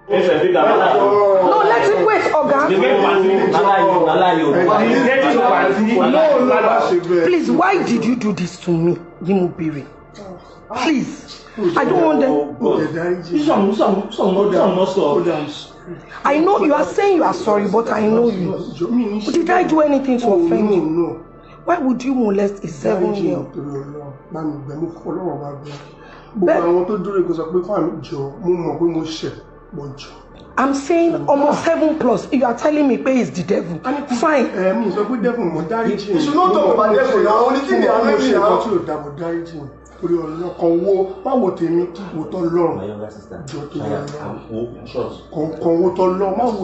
No, let him wait, Oga. Please, why did you do this to me, Bere? Please, I don't want them. I know you are saying you are sorry, but I know you. Did I do anything to offend you? No. Why would you molest a 7-year-old? I'm saying almost 7+. You are telling me pay is the devil. Fine. You should not talk about devil now. Only thing they are making now.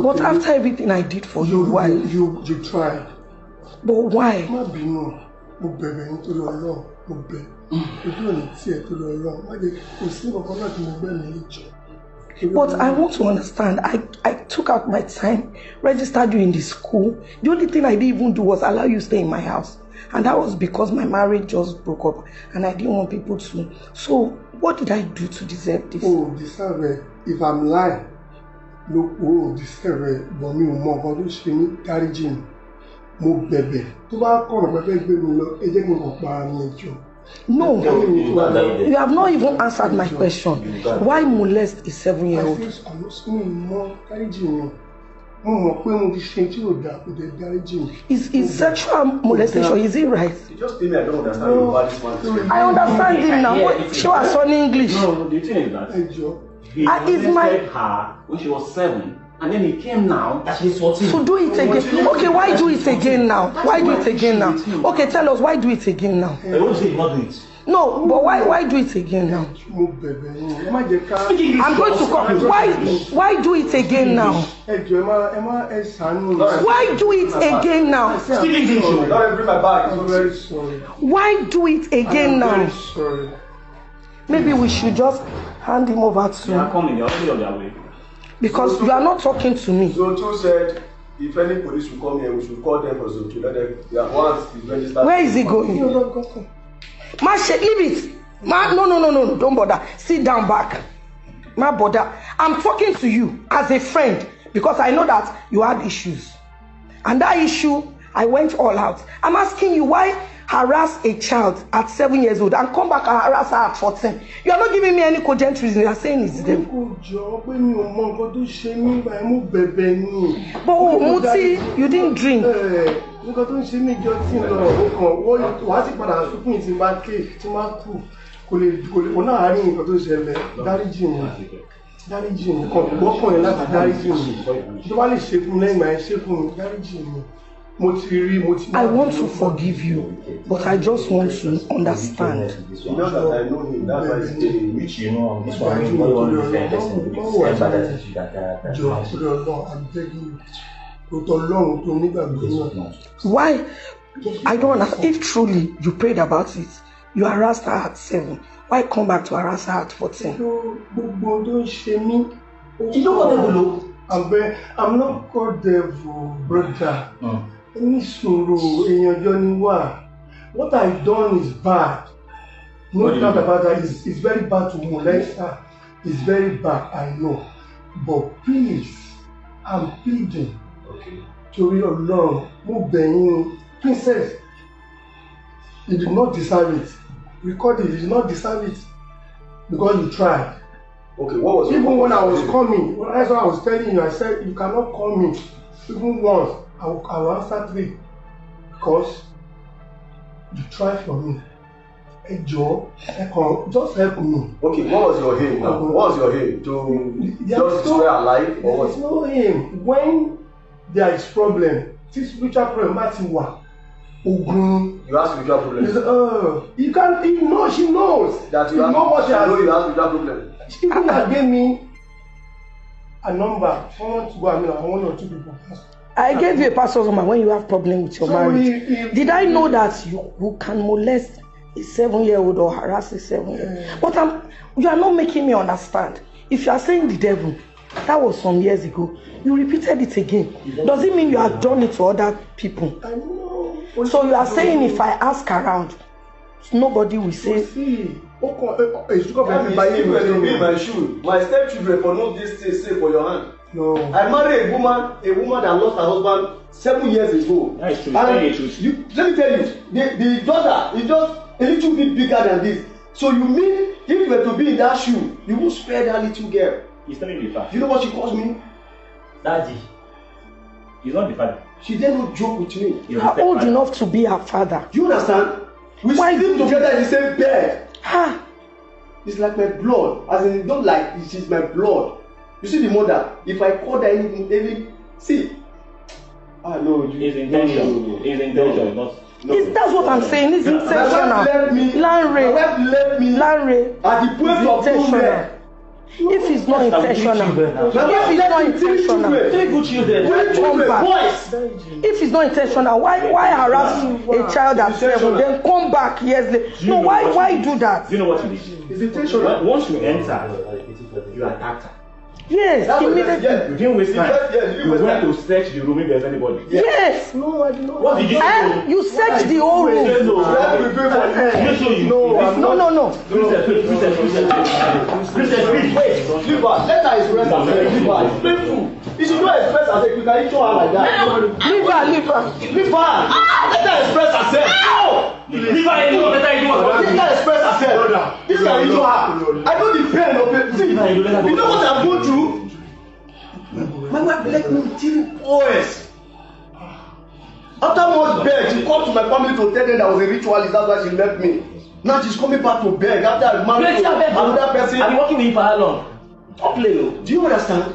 But after everything I did for you, why? You tried. But why? But I want to understand. I took out my time, registered you in the school. The only thing I didn't even do was allow you to stay in my house. And that was because my marriage just broke up and I didn't want people to. So what did I do to deserve this? Oh, deserve it. If I'm lying, look, oh, deserve it. But me, more, but you see me, carry Jim. Mo bebe. No, you have not even answered my question. Why molest a 7-year-old? Is sexual molestation, is it right? You just tell me I don't understand you about this one. I understand him now. What? She was on English. No, the thing is that he molested her when she was 7. And then he came now that she's 14. So do it again. Okay, why do it again now? Why do it again now? Okay, tell us, why do it again now? I won't say not do it. No, but why do it again now? I'm going to come. Why do it again now? Why do it again now? Why do it again now? Maybe we should just hand him over to. They are coming. They are already on their way. Because you are not talking to me. Zoto said, if any police will come here, we should call them for Zoto. Let them, once he's registered. Where is he going? Ma, leave it. Ma, no, don't bother. Sit down back. Ma, bother. I'm talking to you as a friend because I know that you had issues. And that issue, I went all out. I'm asking you, why harass a child at 7 years old and come back and harass her at 14? You are not giving me any cogent reason. You are saying it's them. But Muti, you didn't drink. I want to forgive you, but I just want to understand. You know that I know him, that's why he's telling me. Which you know, this one is what you want to defend. I'm begging you. Why? I don't understand. If truly you prayed about it, you harassed her at 7. Why come back to harass her at 14? You know what they do? I'm not called devil, brother. What I've done is bad. No doubt about that. It's very bad to molest her. It's very bad, I know. But please, I'm pleading. Okay. To your Lord, princess, you did not deserve it. Record it, you did not deserve it. Because you tried. Okay, what was even when I was coming, that's what I was telling you. I said, you cannot call me. Even once, I will answer 3. Because you tried for me. Hey Joe, just help me. Okay, what was your aim now? What was your aim? To just destroy our life? Or what? There is no aim. When there is problem, this spiritual problem, you have spiritual problem. You can't, she knows. That you have, know what she knows you have spiritual problem. She even gave me a number. Someone to go, I 1 or 2 people. I gave you a pastor's number when you have problem with your marriage. Did I know that you can molest a 7-year-old or harass a 7-year-old? But you are not making me understand. If you are saying the devil, that was some years ago. You repeated it again. Does it mean you have done it to other people? I know. So you are saying if I ask around, nobody will say. my shoe. My stepchildren for no this thing say for your hand. No. I married a woman that lost her husband 7 years ago. That's true. And let me tell you, the daughter is just a little bit bigger than this. So you mean if you were to be in that shoe, you would spare that little girl? He's telling me the fact. You know what she calls me? Daddy. He's not the father. She did not joke with me. You are old enough to be her father. Do you understand? We sleep together in the same bed. It's like my blood. As in, don't like it is my blood. You see the mother. If I call her anything, see. No, it's intentional. It's intentional. Not. That's what I'm saying. It's intentional. Lanre. At the point of intentional. If it's not intentional, come back. If it's not intentional, why harass a child at 7? Then come back years later. No, why do that? You know what it is? It's intentional. Once you enter, you attack her. Yes, immediately. You didn't waste time. You went to search the room if there's anybody. Yes. No, I did not. What did you do? You searched the whole room. No. Princess, wait. Leave her. Let her express herself. Leave her. It's painful. If she don't express herself, you can eat her like that. Leave her. Leave her. Let her express herself. Leave her alone. Let her express herself. This can eat her. I know the pain of it. See, you know what I'm going through? My wife left me with 3 boys. After much beg, she called to my family to tell them that was a ritualist. That's why she left me. Now she's coming back to beg after I married another person. I've been working with you for how long? Don't play. Do you understand?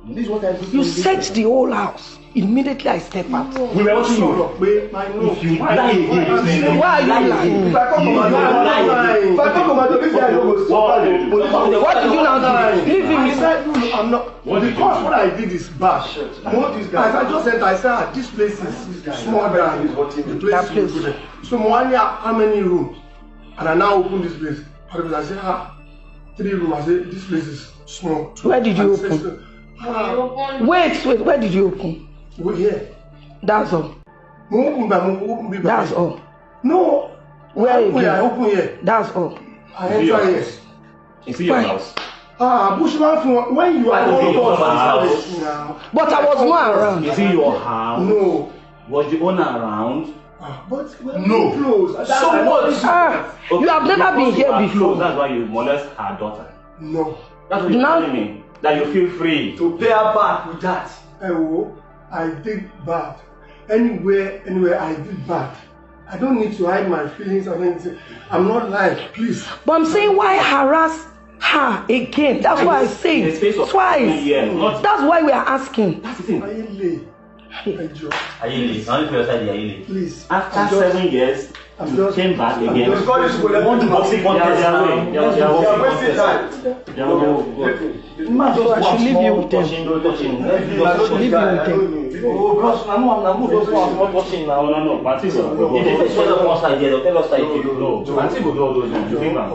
This is what I do. You searched the whole house. Immediately I step out. We were watching you. If you lie again, why are you lying? If I come to my door, this guy don't go. What did you now do? Leave him. I said, no, I'm not. Because what I did is bad. As I just said, I said, this place is smaller than the place you go. So Moania, how many rooms? And I now open this place. I said, 3 rooms. I said, this place is small. Where did you open? Wait, where did you open? We're here. That's all. That's all. No. Where again? I open here. That's all. I enter here. Is it your house? Bushman, when you are But I was not around. Is it your house? No. Was the owner around? But no. Close. So what? You have never been here before. That's why you molest her daughter. No. That's what you're telling me. That you feel free to pay her back with that. I did bad. Anywhere I did bad. I don't need to hide my feelings or anything. I'm not lying, please. But I'm saying, why harass her again? That's why I say twice. That's why we are asking. That's the thing. Ayele. Please. After 7 years, you came back again. You want to box it one their way. They are wasting time. So I should leave you with them. Leave you with them. Oh, bros, I'm not watching now. No. If the first one of us idea, they'll tell us that you don't know. Auntie will do all those things. You think, man?